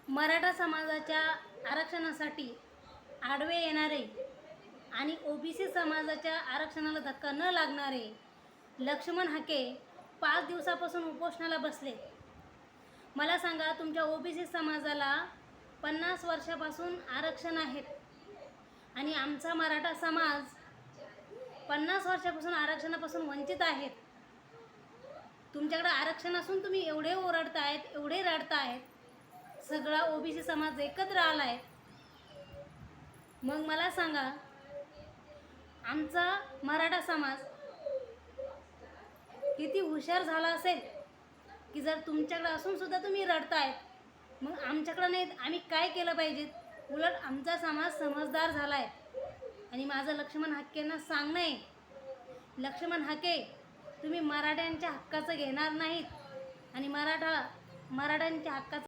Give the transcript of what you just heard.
मराठा समाजाच्या आरक्षणासाठी आडवे येणारे आणि ओबीसी समाजाच्या आरक्षणाला धक्का न लागणारे लक्ष्मण हाके 5 दिवसापासून उपोषणाला बसले. मला सांगा, तुमच्या ओबीसी समाजाला 50 वर्षापासून आरक्षण आहेत आणि आमचा मराठा समाज 50 वर्षापासून आरक्षणापासून वंचित आहेत. तुमच्याकडे आरक्षण असून तुम्ही एवढे ओरडतायत, एवढे रडतायत, सगळा ओबीसी समाज एकत्र आलाय. मग मला सांगा, आमचा मराठा समाज किती हुशार झाला असेल की जर तुमच्याकडे असून सुद्धा तुम्ही रडतायत. मग आमच्याकडे नाही, आम्ही काय केलं पाहिजे? उलट आमचा समाज समजदार झालाय. आणि माझं लक्ष्मण हाकेंना सांगणं आहे, लक्ष्मण हाके, तुम्ही मराठ्यांच्या हक्काचं घेणार नाहीत आणि मराठ्यांच्या हक्काचं